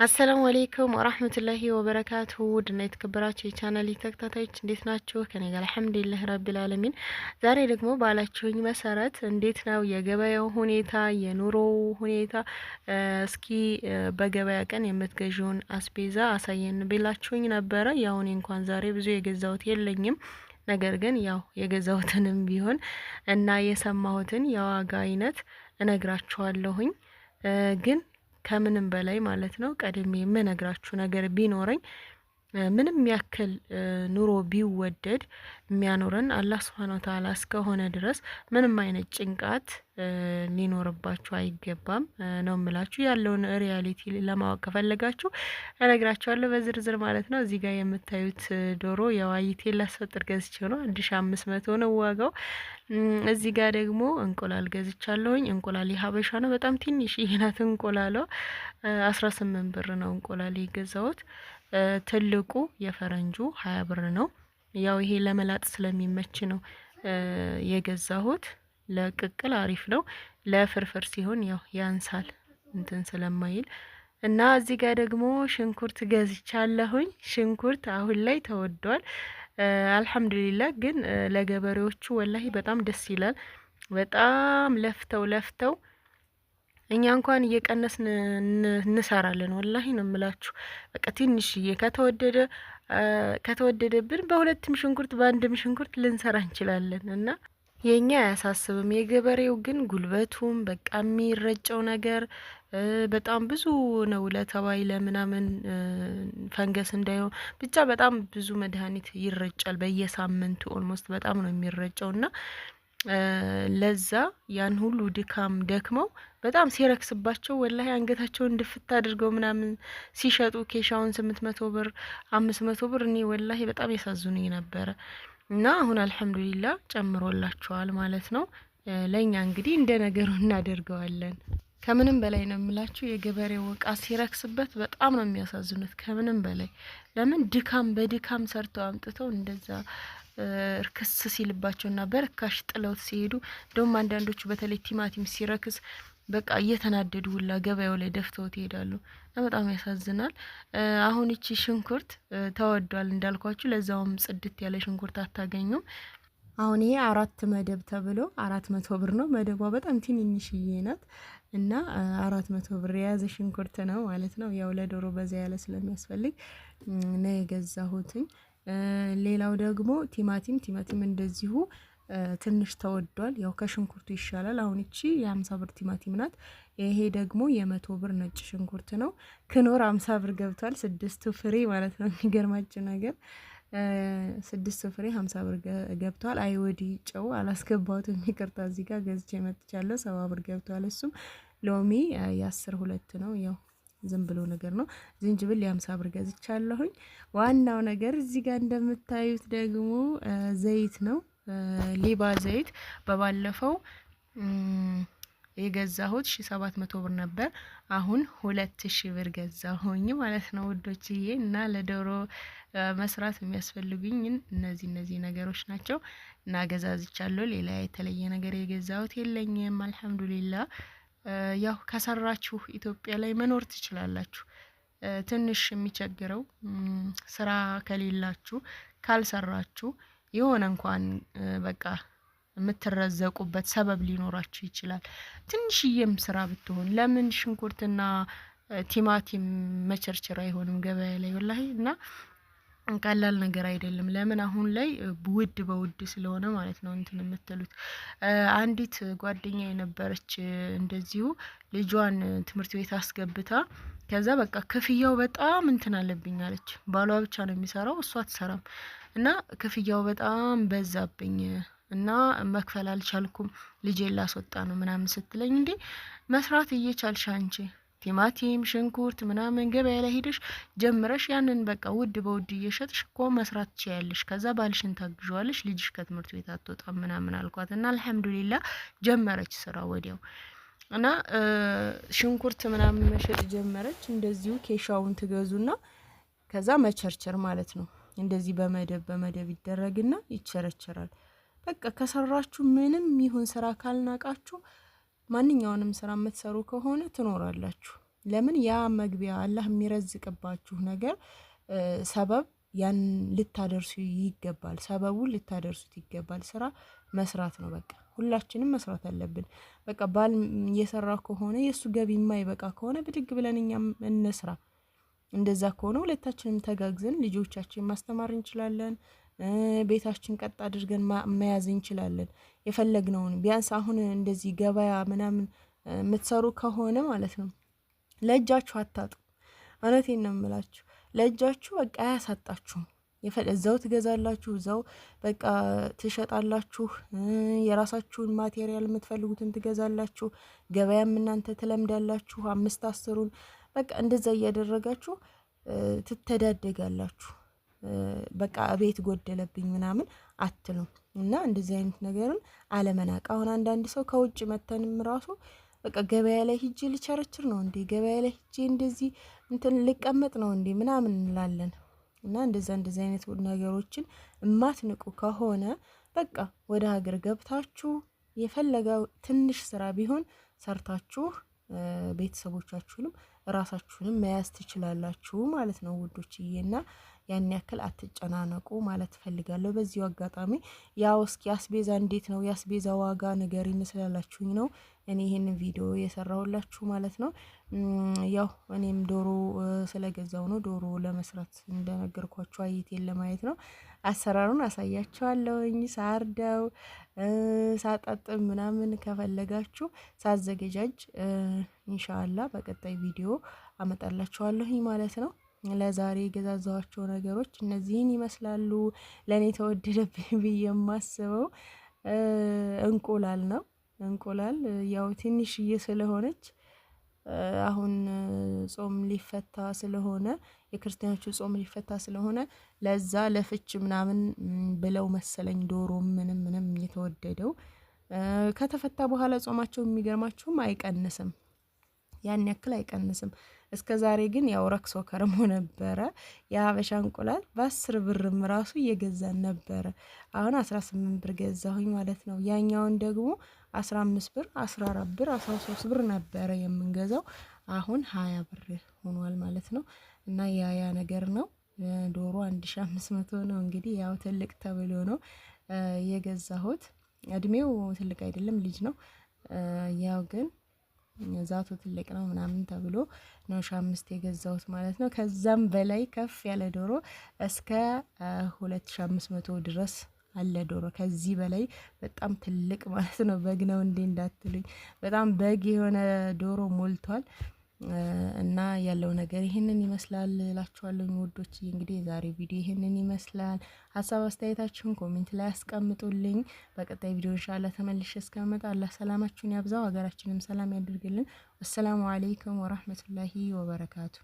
አሰላሙ አለይኩም ወራህመቱላሂ ወበረካቱ ድና የተከበራችሁ የቻናል ተከታታዮች እንዴት ናችሁ? ከኔ ጋር አልሐምዱሊላህ ረቢል ዓለሚን። ዛሬ ደግሞ ባላችሁኝ መሰረት እንዴት ነው የገበያው ሁኔታ የኑሮው ሁኔታ እስኪ በገበያ ቀን የምትገዢውን አስቤዛ አሳየን ብላችሁኝ ነበረ። ያው እኔ እንኳን ዛሬ ብዙ የገዛሁት የለኝም። ነገር ግን ያው የገዛሁትንም ቢሆን እና የሰማሁትን የዋጋ አይነት እነግራችኋለሁኝ ግን ከምንም በላይ ማለት ነው ቀድሜ የምነግራችሁ ነገር ቢኖረኝ ምንም ያክል ኑሮ ቢወደድ የሚያኖረን አላህ Subhanahu Wa Ta'ala እስከሆነ ድረስ ምንም አይነት ጭንቃት ሊኖርባችሁ አይገባም ነው የምላችሁ። ያለውን ሪያሊቲ ለማወቅ ከፈለጋችሁ እነግራችኋለሁ በዝርዝር ማለት ነው። እዚህ ጋር የምታዩት ዶሮ የዋይቴ ላስፈጥር ገዝቼው ነው 1500 ነው ዋጋው። እዚህ ጋር ደግሞ እንቁላል ገዝቻለሁኝ። እንቁላል የሀበሻ ነው፣ በጣም ትንሽ ይሄናት እንቁላሏ 18 ብር ነው እንቁላል የገዛሁት። ትልቁ የፈረንጁ 20 ብር ነው። ያው ይሄ ለመላጥ ስለሚመች ነው የገዛሁት። ለቅቅል አሪፍ ነው፣ ለፍርፍር ሲሆን ያው ያንሳል እንትን ስለማይል እና እዚህ ጋር ደግሞ ሽንኩርት ገዝቻለሁኝ። ሽንኩርት አሁን ላይ ተወዷል አልሐምዱሊላህ። ግን ለገበሬዎቹ ወላሂ በጣም ደስ ይላል። በጣም ለፍተው እኛ እንኳን እየቀነስን እንሰራለን። ወላሂ ነው የምላችሁ። በቃ ትንሽዬ ከተወደደብን በሁለትም ሽንኩርት በአንድም ሽንኩርት ልንሰራ እንችላለን እና የኛ አያሳስብም። የገበሬው ግን ጉልበቱም በቃ የሚረጨው ነገር በጣም ብዙ ነው። ለተባይ ለምናምን ፈንገስ እንዳይሆን ብቻ በጣም ብዙ መድኃኒት ይረጫል በየሳምንቱ ኦልሞስት በጣም ነው የሚረጨውና ለዛ ያን ሁሉ ድካም ደክመው በጣም ሲረክስባቸው ወላሂ አንገታቸውን ድፍት አድርገው ምናምን ሲሸጡ ኬሻውን 800 ብር 500 ብር እኔ ወላሂ በጣም ያሳዝኑኝ ነበረ። እና አሁን አልሐምዱሊላህ ጨምሮላቸዋል ማለት ነው። ለኛ እንግዲህ እንደ ነገሩ እናደርገዋለን። ከምንም በላይ ነው የምላችሁ የገበሬው እቃ ሲረክስበት በጣም ነው የሚያሳዝኑት። ከምንም በላይ ለምን ድካም በድካም ሰርተው አምጥተው እንደዛ እርክስ ሲልባቸውና በርካሽ ጥለውት ሲሄዱ እንደውም አንዳንዶቹ በተለይ ቲማቲም ሲረክስ በቃ እየተናደዱ ሁላ ገበያው ላይ ደፍተውት ይሄዳሉ። በጣም ያሳዝናል። አሁን እቺ ሽንኩርት ተወዷል እንዳልኳችሁ፣ ለዛውም ጽድት ያለ ሽንኩርት አታገኙም። አሁን ይሄ 4 መደብ ተብሎ 400 ብር ነው። መደቧ በጣም ትንንሽዬ ናት እና 400 ብር የያዘ ሽንኩርት ነው ማለት ነው። ያው ለዶሮ በዛ ያለ ስለሚያስፈልግ ነው የገዛሁትኝ። ሌላው ደግሞ ቲማቲም እንደዚሁ ትንሽ ተወዷል። ያው ከሽንኩርቱ ይሻላል። አሁን እቺ የ50 ብር ቲማቲም ናት። ይሄ ደግሞ የ100 ብር ነጭ ሽንኩርት ነው። ክኖር 50 ብር ገብቷል። 6 ፍሬ ማለት ነው። የሚገርማችሁ ነገር 6 ፍሬ 50 ብር ገብቷል። አይወዲ ጨው አላስገባሁትም፣ ይቅርታ። እዚህ ጋር ገዝቼ መጥቻለሁ። 70 ብር ገብቷል። እሱም ሎሚ የ10 2 ነው። ያው ዝም ብሎ ነገር ነው። ዝንጅብል የ50 ብር ገዝቻለሁኝ። ዋናው ነገር እዚህ ጋር እንደምታዩት ደግሞ ዘይት ነው። ሊባ ዘይት በባለፈው የገዛሁት 1700 ብር ነበር። አሁን 2000 ብር ገዛሁኝ ማለት ነው ውዶችዬ። እና ለዶሮ መስራት የሚያስፈልጉኝ እነዚህ ነገሮች ናቸው እና ገዛዝቻለሁ። ሌላ የተለየ ነገር የገዛሁት የለኝም አልሐምዱሊላህ። ያው ከሰራችሁ ኢትዮጵያ ላይ መኖር ትችላላችሁ። ትንሽ የሚቸግረው ስራ ከሌላችሁ ካልሰራችሁ የሆነ እንኳን በቃ የምትረዘቁበት ሰበብ ሊኖራችሁ ይችላል። ትንሽዬም ስራ ብትሆን ለምን ሽንኩርትና ቲማቲም መቸርቸር አይሆንም ገበያ ላይ ወላሂ። እና ቀላል ነገር አይደለም። ለምን አሁን ላይ በውድ ስለሆነ ማለት ነው እንትን የምትሉት። አንዲት ጓደኛ የነበረች እንደዚሁ ልጇን ትምህርት ቤት አስገብታ ከዛ በቃ ክፍያው በጣም እንትን አለብኝ አለች። ባሏ ብቻ ነው የሚሰራው፣ እሷ አትሰራም። እና ክፍያው በጣም በዛብኝ እና መክፈል አልቻልኩም፣ ልጄን ላስወጣ ነው ምናምን ስትለኝ፣ እንዴ መስራት እየቻልሽ አንቺ ቲማቲም ሽንኩርት ምናምን ገበያ ላይ ሄደሽ ጀምረሽ ያንን በቃ ውድ በውድ እየሸጥሽ እኮ መስራት ትችያለሽ። ከዛ ባልሽን ታግዣዋለሽ፣ ልጅሽ ከትምህርት ቤት አትወጣም ምናምን አልኳት እና አልሐምዱሊላህ ጀመረች ስራ ወዲያው። እና ሽንኩርት ምናምን መሸጥ ጀመረች። እንደዚሁ ኬሻውን ትገዙና ከዛ መቸርቸር ማለት ነው። እንደዚህ በመደብ ይደረግና ይቸረቸራል። በቃ ከሰራችሁ ምንም ይሁን ስራ ካልናቃችሁ ማንኛውንም ስራ የምትሰሩ ከሆነ ትኖራላችሁ። ለምን ያ መግቢያ አላህ የሚረዝቅባችሁ ነገር ሰበብ ያን ልታደርሱ ይገባል። ሰበቡን ልታደርሱት ይገባል። ስራ መስራት ነው በቃ ሁላችንም መስራት አለብን። በቃ ባል እየሰራ ከሆነ የእሱ ገቢ የማይበቃ ከሆነ ብድግ ብለን እኛም እንስራ። እንደዛ ከሆነ ሁለታችንም ተጋግዘን ልጆቻችን ማስተማር እንችላለን። ቤታችን ቀጥ አድርገን መያዝ እንችላለን። የፈለግነውን ቢያንስ አሁን እንደዚህ ገበያ ምናምን የምትሰሩ ከሆነ ማለት ነው ለእጃችሁ አታጡ። እውነቴን ነው የምላችሁ። ለእጃችሁ በቃ አያሳጣችሁም። እዛው ትገዛላችሁ፣ እዛው በቃ ትሸጣላችሁ፣ የራሳችሁን ማቴሪያል የምትፈልጉትን ትገዛላችሁ፣ ገበያም እናንተ ትለምዳላችሁ፣ 5-10ሩን በቃ እንደዛ እያደረጋችሁ ትተዳደጋላችሁ። በቃ ቤት ጎደለብኝ ምናምን አትሉም። እና እንደዚህ አይነት ነገርን አለመናቅ። አሁን አንዳንድ ሰው ከውጭ መተንም ራሱ በቃ ገበያ ላይ ሂጄ ልቸረችር ነው እንዴ፣ ገበያ ላይ ሂጄ እንደዚህ እንትን ልቀመጥ ነው እንዴ ምናምን እንላለን። እና እንደዚህ አይነት ነገሮችን እማትንቁ ከሆነ በቃ ወደ ሀገር ገብታችሁ የፈለገው ትንሽ ስራ ቢሆን ሰርታችሁ ቤተሰቦቻችሁንም ራሳችሁንም መያዝ ትችላላችሁ ማለት ነው ውዶችዬና ያን ያክል አትጨናነቁ ማለት ፈልጋለሁ። በዚሁ አጋጣሚ ያው እስኪ አስቤዛ እንዴት ነው የአስቤዛ ዋጋ ንገሪኝ ስላላችሁኝ ነው እኔ ይሄንን ቪዲዮ የሰራሁላችሁ ማለት ነው። ያው እኔም ዶሮ ስለገዛው ነው ዶሮ ለመስራት እንደነገርኳችሁ አይቴን ለማየት ነው። አሰራሩን አሳያችኋለሁኝ ሳርደው ሳጣጥም ምናምን ከፈለጋችሁ ሳዘገጃጅ ኢንሻአላህ በቀጣይ ቪዲዮ አመጣላችኋለሁኝ ማለት ነው። ለዛሬ የገዛዛኋቸው ነገሮች እነዚህን ይመስላሉ። ለኔ ተወደደብኝ ብዬ የማስበው እንቁላል ነው። እንቁላል ያው ትንሽዬ ስለሆነች አሁን ጾም ሊፈታ ስለሆነ የክርስቲያኖቹ ጾም ሊፈታ ስለሆነ ለዛ ለፍች ምናምን ብለው መሰለኝ ዶሮ ምንም የተወደደው ከተፈታ በኋላ ጾማቸው የሚገርማችሁም አይቀንስም። ያን ያክል አይቀንስም። እስከ ዛሬ ግን ያው ረክሶ ከርሞ ነበረ። የሀበሻ እንቁላል በ10 ብርም ራሱ እየገዛን ነበረ። አሁን 18 ብር ገዛሁኝ ማለት ነው። ያኛውን ደግሞ 15 ብር፣ 14 ብር፣ 13 ብር ነበረ የምንገዛው። አሁን 20 ብር ሆኗል ማለት ነው። እና ያ ነገር ነው። ዶሮ 1500 ነው እንግዲህ ያው ትልቅ ተብሎ ነው የገዛሁት። እድሜው ትልቅ አይደለም ልጅ ነው። ያው ግን ዛቱ ትልቅ ነው ምናምን ተብሎ ነው 5 የገዛሁት ማለት ነው። ከዛም በላይ ከፍ ያለ ዶሮ እስከ 2500 ድረስ አለ ዶሮ። ከዚህ በላይ በጣም ትልቅ ማለት ነው። በግ ነው እንዴ እንዳትሉኝ፣ በጣም በግ የሆነ ዶሮ ሞልቷል። እና ያለው ነገር ይሄንን ይመስላል እላችኋለሁ ውዶች። እንግዲህ የዛሬ ቪዲዮ ይሄንን ይመስላል። ሀሳብ አስተያየታችሁን ኮሜንት ላይ አስቀምጡልኝ። በቀጣይ ቪዲዮ ኢንሻአላህ ተመልሼ እስከመጣ አላህ ሰላማችሁን ያብዛው፣ ሀገራችንም ሰላም ያድርግልን። ወሰላሙ አለይኩም ወራህመቱላሂ ወበረካቱ።